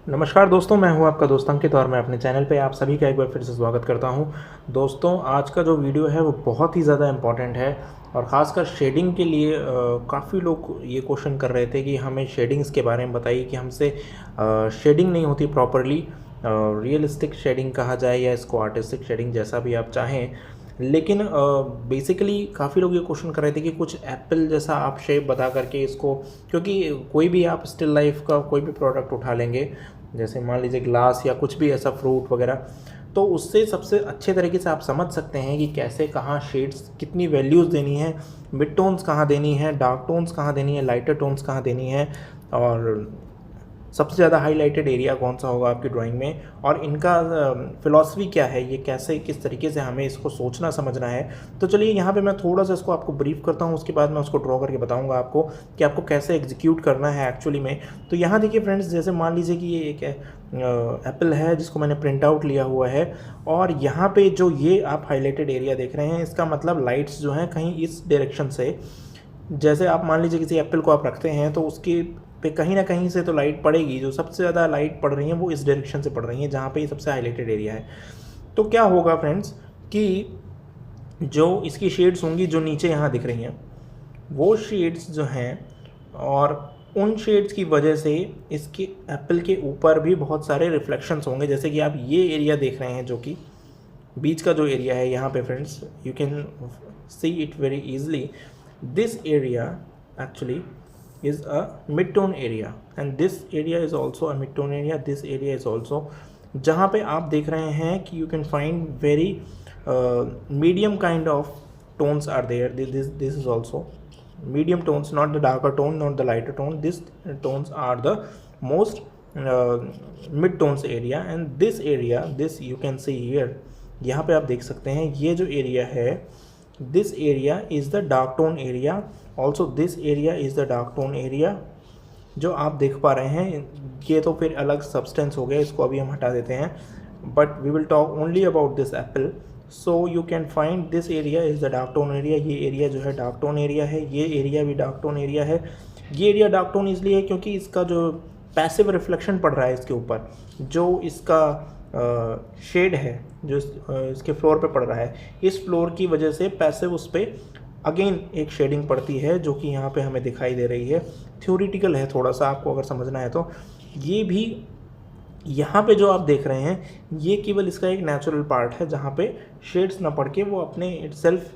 नमस्कार दोस्तों, मैं हूं आपका दोस्त अंकित और मैं अपने चैनल पे आप सभी का एक बार फिर से स्वागत करता हूं। दोस्तों, आज का जो वीडियो है वो बहुत ही ज़्यादा इम्पॉर्टेंट है और ख़ासकर शेडिंग के लिए काफ़ी लोग ये क्वेश्चन कर रहे थे कि हमें शेडिंग्स के बारे में बताइए कि हमसे शेडिंग नहीं होती प्रॉपरली। रियलिस्टिक शेडिंग कहा जाए या इसको आर्टिस्टिक शेडिंग, जैसा भी आप चाहें। लेकिन बेसिकली काफ़ी लोग ये क्वेश्चन कर रहे थे कि कुछ एप्पल जैसा आप शेप बता करके इसको, क्योंकि कोई भी आप स्टिल लाइफ का कोई भी प्रोडक्ट उठा लेंगे, जैसे मान लीजिए ग्लास या कुछ भी ऐसा फ्रूट वगैरह, तो उससे सबसे अच्छे तरीके से आप समझ सकते हैं कि कैसे कहाँ शेड्स कितनी वैल्यूज़ देनी है, मिड टोन्स कहाँ देनी है, डार्क टोन्स कहाँ देनी है, लाइटर टोन्स कहाँ देनी है, और सबसे ज़्यादा हाईलाइटेड एरिया कौन सा होगा आपकी ड्राइंग में, और इनका फ़िलॉसफी क्या है, ये कैसे किस तरीके से हमें इसको सोचना समझना है। तो चलिए यहाँ पे मैं थोड़ा सा इसको आपको ब्रीफ करता हूँ, उसके बाद मैं उसको ड्रॉ करके बताऊँगा आपको कि आपको कैसे एग्जीक्यूट करना है एक्चुअली में। तो यहाँ देखिए फ्रेंड्स, जैसे मान लीजिए कि ये एक एप्पल है जिसको मैंने प्रिंट आउट लिया हुआ है, और यहाँ पे जो ये आप हाईलाइटेड एरिया देख रहे हैं, इसका मतलब लाइट्स जो हैं कहीं इस डायरेक्शन से, जैसे आप मान लीजिए किसी एप्पल को आप रखते हैं तो उसके पे कहीं ना कहीं से तो लाइट पड़ेगी। जो सबसे ज़्यादा लाइट पड़ रही है वो इस डायरेक्शन से पड़ रही है जहाँ पे ये सबसे हाईलाइटेड एरिया है। तो क्या होगा फ्रेंड्स कि जो इसकी शेड्स होंगी जो नीचे यहाँ दिख रही हैं, वो शेड्स जो हैं, और उन शेड्स की वजह से इसके एप्पल के ऊपर भी बहुत सारे रिफ्लेक्शंस होंगे। जैसे कि आप ये एरिया देख रहे हैं जो कि बीच का जो एरिया है यहाँ पे friends, you can see it very easily. This area actually is a mid-tone area and this area is also a mid-tone area, this area is also, जहाँ पे आप देख रहे हैं कि you can find very medium kind of tones are there. This is also medium tones, not the darker tone, not the lighter tone. These tones are the most mid tones area, and this area, this you can see here, यहाँ पे आप देख सकते हैं ये जो area है, this area is the dark tone area, also this area is the dark tone area। जो आप देख पा रहे हैं ये तो फिर अलग सब्सटेंस हो गया, इसको अभी हम हटा देते हैं, but we will talk only about this apple. So you can find this area is the dark tone area. ये एरिया जो है डार्क टोन एरिया है, ये एरिया भी डार्क टोन एरिया है। ये एरिया डार्क टोन इसलिए है क्योंकि इसका जो पैसिव रिफ्लेक्शन पड़ रहा है इसके ऊपर, जो इसका शेड है जो इसके फ्लोर पे पड़ रहा है, इस फ्लोर की वजह से पैसिव उस पर अगेन एक शेडिंग पड़ती है जो कि यहाँ पे हमें दिखाई दे रही है। थ्योरेटिकल है थोड़ा सा, आपको अगर समझना है तो। ये भी यहाँ पे जो आप देख रहे हैं ये केवल इसका एक नेचुरल पार्ट है जहाँ पे शेड्स ना पड़ के वो अपने इटसेल्फ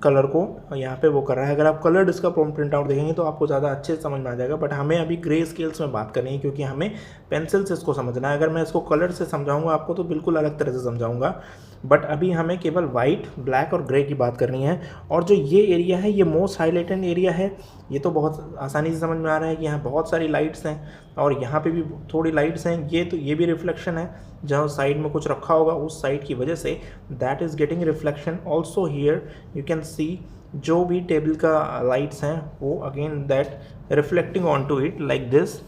कलर को यहाँ पे वो कर रहा है। अगर आप कलर्ड इसका प्रिंट आउट देखेंगे तो आपको ज़्यादा अच्छे से समझ में आ जाएगा, बट हमें अभी ग्रे स्केल्स में बात करनी है क्योंकि हमें पेंसिल से इसको समझना है। अगर मैं इसको कलर से समझाऊंगा आपको तो बिल्कुल अलग तरह से समझाऊंगा, बट अभी हमें केवल वाइट, ब्लैक और ग्रे की बात करनी है। और जो ये एरिया है ये मोस्ट हाईलाइटेड एरिया है। ये तो बहुत आसानी से समझ में आ रहा है कि यहाँ बहुत सारी लाइट्स हैं और यहाँ पे भी थोड़ी लाइट्स हैं। ये भी रिफ्लेक्शन है, जहाँ साइड में कुछ रखा होगा उस साइड की वजह से that is getting reflection. Also here you can see जो भी टेबल का लाइट्स हैं वो again that reflecting on to it like this.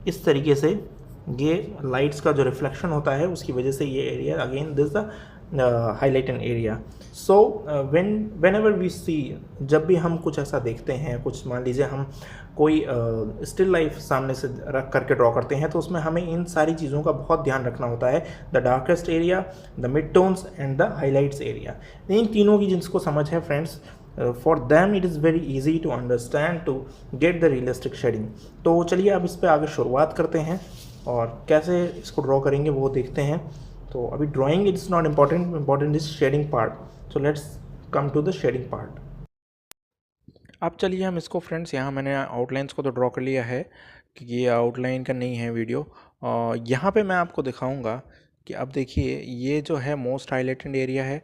इस तरीके से ये लाइट्स का जो रिफ्लेक्शन होता है उसकी वजह से ये area again this the highlighted area. So whenever we see, जब भी हम कुछ ऐसा देखते हैं, कुछ मान लीजिए हम कोई स्टिल लाइफ सामने से रख करके ड्रॉ करते हैं तो उसमें हमें इन सारी चीज़ों का बहुत ध्यान रखना होता है। The darkest area, the mid tones and the highlights area, इन तीनों की जिसको समझ है friends, for them it is very easy to understand to get the realistic shading. तो चलिए अब इस पर आगे शुरुआत करते हैं और कैसे इसको ड्रॉ करेंगे वो देखते हैं। तो अभी drawing it's not important, important is shading part. So let's come to the shading part. अब चलिए हम इसको फ्रेंड्स, यहाँ मैंने आउटलाइंस को तो ड्रॉ कर लिया है कि ये आउटलाइन का नहीं है वीडियो। और यहाँ पे मैं आपको दिखाऊंगा कि अब देखिए ये जो है मोस्ट हाईलाइटेड एरिया है,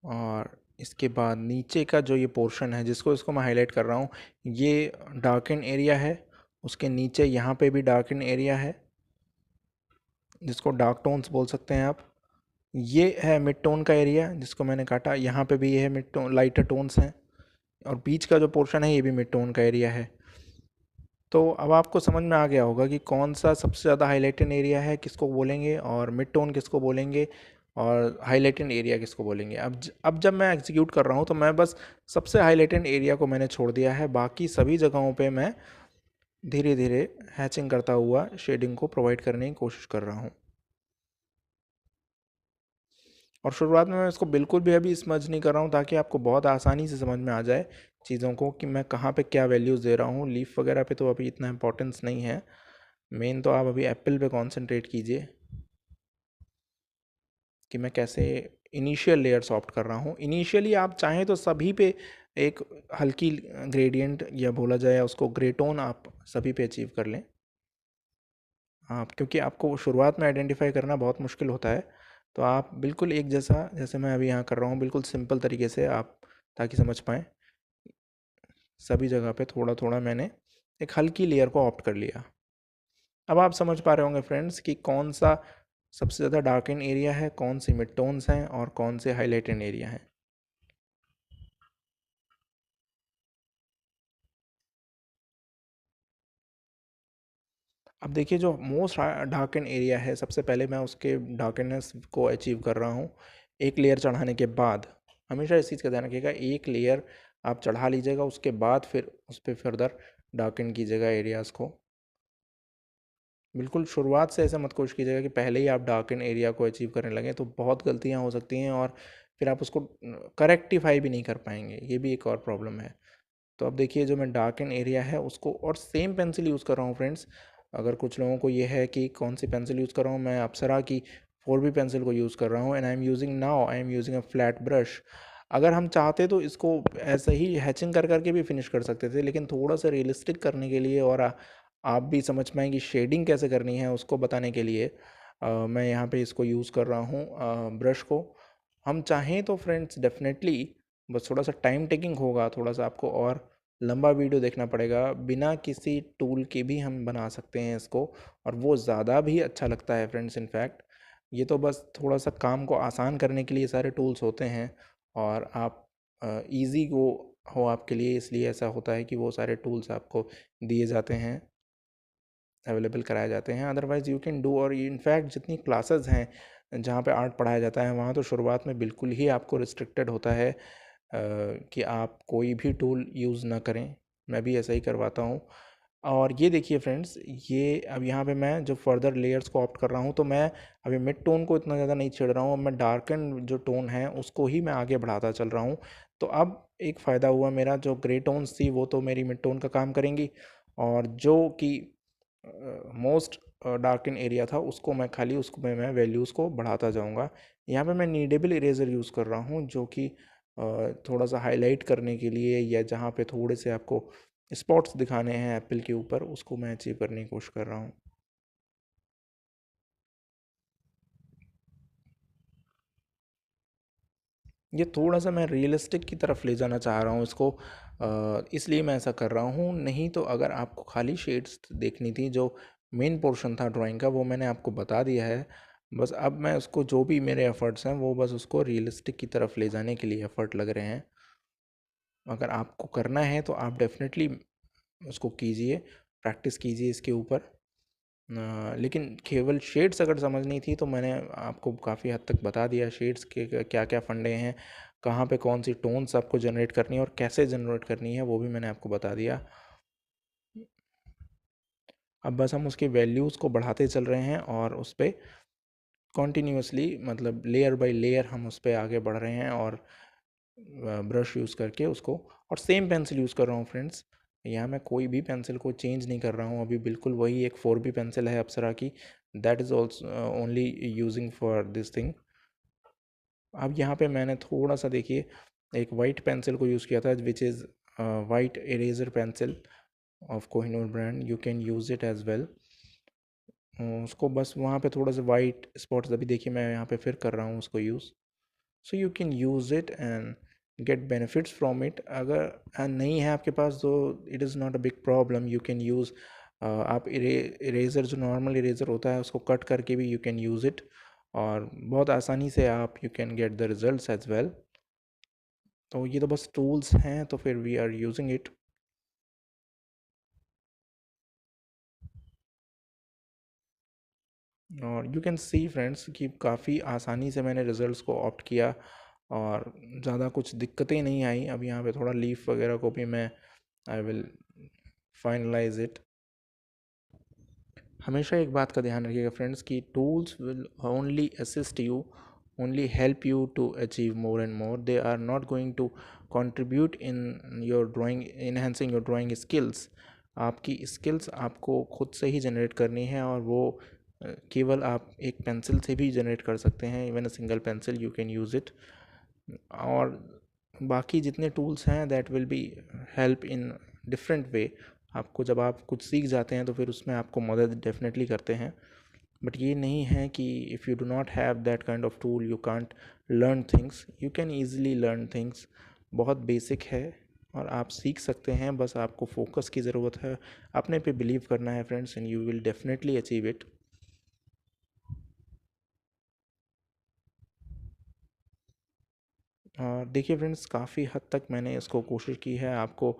और इसके बाद नीचे का जो ये पोर्शन है जिसको इसको मैं हाईलाइट कर रहा हूँ ये डार्कन एरिया है। उसके नीचे यहाँ पे भी डार्कन एरिया है जिसको डार्क टोन्स बोल सकते हैं आप। ये है मिड टोन का एरिया जिसको मैंने काटा, यहाँ पे भी ये है मिड टोन, लाइटर टोन्स हैं, और बीच का जो पोर्शन है ये भी मिड टोन का एरिया है। तो अब आपको समझ में आ गया होगा कि कौन सा सबसे ज़्यादा हाईलाइटेड एरिया है किसको बोलेंगे, और मिड टोन किसको बोलेंगे, और हाईलाइटेड एरिया किसको बोलेंगे। अब जब मैं एग्जीक्यूट कर रहा हूँ तो मैं बस सबसे हाईलाइटेड एरिया को मैंने छोड़ दिया है, बाकी सभी जगहों पे मैं धीरे धीरे हैचिंग करता हुआ शेडिंग को प्रोवाइड करने की कोशिश कर रहा हूँ। और शुरुआत में मैं इसको बिल्कुल भी अभी स्मज नहीं कर रहा हूँ, ताकि आपको बहुत आसानी से समझ में आ जाए चीज़ों को कि मैं कहाँ पे क्या वैल्यूज़ दे रहा हूँ। लीफ वगैरह पे तो अभी इतना इंपॉर्टेंस नहीं है, मेन तो आप अभी एप्पल पे कॉन्सेंट्रेट कीजिए कि मैं कैसे इनिशियल लेयर सॉफ्ट कर रहा हूँ। इनिशियली आप चाहें तो सभी पे एक हल्की ग्रेडियंट या बोला जाए उसको ग्रे टोन आप सभी पे अचीव कर लें आप, क्योंकि आपको शुरुआत में आइडेंटिफाई करना बहुत मुश्किल होता है। तो आप बिल्कुल एक जैसा, जैसे मैं अभी यहाँ कर रहा हूँ, बिल्कुल सिंपल तरीके से आप, ताकि समझ पाएँ, सभी जगह पे थोड़ा थोड़ा मैंने एक हल्की लेयर को ऑप्ट कर लिया। अब आप समझ पा रहे होंगे फ्रेंड्स कि कौन सा सबसे ज़्यादा डार्कन एरिया है, कौन सी मिड टोन्स हैं और कौन से हाईलाइटेड एरिया हैं। अब देखिए, जो मोस्ट डार्कन एरिया है, सबसे पहले मैं उसके डार्कनेस को अचीव कर रहा हूँ एक लेयर चढ़ाने के बाद। हमेशा इस चीज़ का ध्यान रखिएगा, एक लेयर आप चढ़ा लीजिएगा, उसके बाद फिर उस पर फर्दर डार्कन कीजिएगा एरियाज़ को। बिल्कुल शुरुआत से ऐसा मत कोशिश कीजिएगा कि पहले ही आप डार्कन एरिया को अचीव करने लगें, तो बहुत गलतियाँ हो सकती हैं और फिर आप उसको करेक्टिफाई भी नहीं कर पाएंगे, ये भी एक और प्रॉब्लम है। तो अब देखिए, जो मैं डार्कन एरिया है उसको, और सेम पेंसिल यूज़ कर रहा हूँ फ्रेंड्स। अगर कुछ लोगों को ये है कि कौन सी पेंसिल यूज़ कर रहा हूँ, मैं अप्सरा की 4B पेंसिल को यूज़ कर रहा हूँ, and I am using a flat brush. अगर हम चाहते तो इसको ऐसे ही हैचिंग कर करके भी फिनिश कर सकते थे, लेकिन थोड़ा सा रियलिस्टिक करने के लिए और आप भी समझ पाएँ कि शेडिंग कैसे करनी है उसको बताने के लिए मैं यहाँ पे इसको यूज़ कर रहा हूँ ब्रश को। हम चाहें तो फ्रेंड्स डेफिनेटली, बस थोड़ा सा टाइम टेकिंग होगा, थोड़ा सा आपको और लंबा वीडियो देखना पड़ेगा, बिना किसी टूल के भी हम बना सकते हैं इसको, और वो ज़्यादा भी अच्छा लगता है फ्रेंड्स। इनफैक्ट ये तो बस थोड़ा सा काम को आसान करने के लिए सारे टूल्स होते हैं, और आप इजी को हो आपके लिए, इसलिए ऐसा होता है कि वो सारे टूल्स आपको दिए जाते हैं, अवेलेबल कराए जाते हैं। अदरवाइज़ यू कैन डू, और इनफैक्ट जितनी क्लासेस हैं जहाँ पे आर्ट पढ़ाया जाता है, वहाँ तो शुरुआत में बिल्कुल ही आपको रिस्ट्रिक्टेड होता है कि आप कोई भी टूल यूज़ ना करें। मैं भी ऐसा ही करवाता हूँ। और ये देखिए फ्रेंड्स, ये अब यहाँ पे मैं जो फर्दर लेयर्स को ऑप्ट कर रहा हूँ, तो मैं अभी मिड टोन को इतना ज़्यादा नहीं छेड़ रहा हूँ, अब मैं डार्कन जो टोन है उसको ही मैं आगे बढ़ाता चल रहा हूँ। तो अब एक फ़ायदा हुआ मेरा, जो ग्रे टोन्स थी वो तो मेरी मिड टोन का काम करेंगी, और जो कि मोस्ट डार्कन एरिया था उसको मैं खाली, उसको मैं वैल्यूज़ को बढ़ाता जाऊँगा। यहाँ पे मैं नीडेबल इरेज़र यूज़ कर रहा हूँ, जो कि थोड़ा सा हाईलाइट करने के लिए, या जहाँ पे थोड़े से आपको स्पॉट्स दिखाने हैं एप्पल के ऊपर, उसको मैं अचीव करने की कोशिश कर रहा हूँ। ये थोड़ा सा मैं रियलिस्टिक की तरफ ले जाना चाह रहा हूँ इसको, इसलिए मैं ऐसा कर रहा हूँ। नहीं तो अगर आपको खाली शेड्स देखनी थी, जो मेन पोर्शन था ड्राइंग का, वो मैंने आपको बता दिया है। बस अब मैं उसको, जो भी मेरे एफ़र्ट्स हैं वो बस उसको रियलिस्टिक की तरफ ले जाने के लिए एफ़र्ट लग रहे हैं। अगर आपको करना है तो आप डेफ़िनेटली उसको कीजिए, प्रैक्टिस कीजिए इसके ऊपर। लेकिन केवल शेड्स अगर समझनी थी तो मैंने आपको काफ़ी हद तक बता दिया, शेड्स के क्या क्या फंडे हैं, कहाँ पे कौन सी टोन्स आपको जनरेट करनी है और कैसे जनरेट करनी है, वो भी मैंने आपको बता दिया। अब बस हम उसके वैल्यूज़ को बढ़ाते चल रहे हैं, और उस पर कॉन्टीन्यूसली, मतलब लेयर बाय लेयर हम उस पर आगे बढ़ रहे हैं, और ब्रश यूज़ करके उसको, और सेम पेंसिल यूज़ कर रहा हूँ फ्रेंड्स। यहाँ मैं कोई भी पेंसिल को चेंज नहीं कर रहा हूँ, अभी बिल्कुल वही एक 4B पेंसिल है अप्सरा की, that is also only using for this thing. अब यहाँ पे मैंने थोड़ा सा, देखिए, एक वाइट पेंसिल को यूज़ किया था, which is white eraser pencil of Kohinoor brand, you can use it as well. उसको बस वहाँ पे थोड़ा सा वाइट स्पॉट्स, अभी देखिए मैं यहाँ पे फिर कर रहा हूँ उसको use. So you can use it and get benefits from it. अगर नहीं है आपके पास तो it is not a big problem, you can use, आप इरेज़र, जो नॉर्मल इरेज़र होता है उसको कट करके भी यू कैन यूज़ इट, और बहुत आसानी से आप, you can get the results as well. तो ये तो बस टूल्स हैं, तो फिर वी आर यूजिंग इट। और यू कैन सी फ्रेंड्स कि काफ़ी आसानी से मैंने रिज़ल्ट्स को ऑप्ट किया, और ज़्यादा कुछ दिक्कतें नहीं आई। अब यहाँ पे थोड़ा लीफ वगैरह को भी मैं, आई विल फाइनलाइज इट। हमेशा एक बात का ध्यान रखिएगा फ्रेंड्स कि tools will only assist you, only help you to achieve more and more. They are not going to contribute in your drawing, enhancing your drawing skills. आपकी skills आपको खुद से ही जनरेट करनी है, और वो केवल आप एक पेंसिल से भी जनरेट कर सकते हैं. Even a single pencil you can use it. और बाकी जितने टूल्स हैं that will be help in different way. आपको जब आप कुछ सीख जाते हैं तो फिर उसमें आपको मदद डेफिनेटली करते हैं. बट ये नहीं है कि if you do not have that kind of tool you can't learn things. You can easily learn things. बहुत बेसिक है और आप सीख सकते हैं. बस आपको फोकस की ज़रूरत है, अपने पे बिलीव करना है friends, and you will definitely achieve it. देखिए फ्रेंड्स, काफ़ी हद तक मैंने इसको कोशिश की है आपको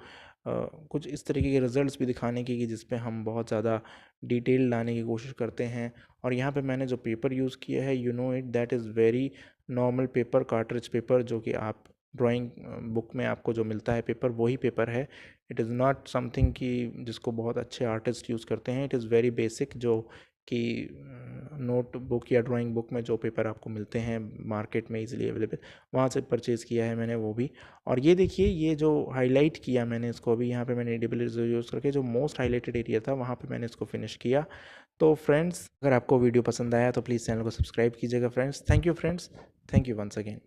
कुछ इस तरीके के रिज़ल्ट्स भी दिखाने की कि जिस पे हम बहुत ज़्यादा डिटेल लाने की कोशिश करते हैं. और यहाँ पे मैंने जो पेपर यूज़ किया है, you know it, that is very normal paper, cartridge paper, जो कि आप ड्राइंग बुक में आपको जो मिलता है पेपर, वही पेपर है. इट इज़ नॉट समथिंग कि जिसको बहुत अच्छे आर्टिस्ट यूज़ करते हैं. इट इज़ वेरी बेसिक, जो कि नोटबुक या ड्राइंग बुक में जो पेपर आपको मिलते हैं मार्केट में इजीली अवेलेबल, वहाँ से परचेज़ किया है मैंने वो भी. और ये देखिए, ये जो हाईलाइट किया मैंने इसको अभी यहाँ पे मैंने एडिबल यूज़ करके, जो मोस्ट हाईलाइटेड एरिया था वहाँ पे मैंने इसको फिनिश किया. तो फ्रेंड्स, अगर आपको वीडियो पसंद आया तो प्लीज़ चैनल को सब्सक्राइब कीजिएगा friends. Thank you friends. Thank you once again.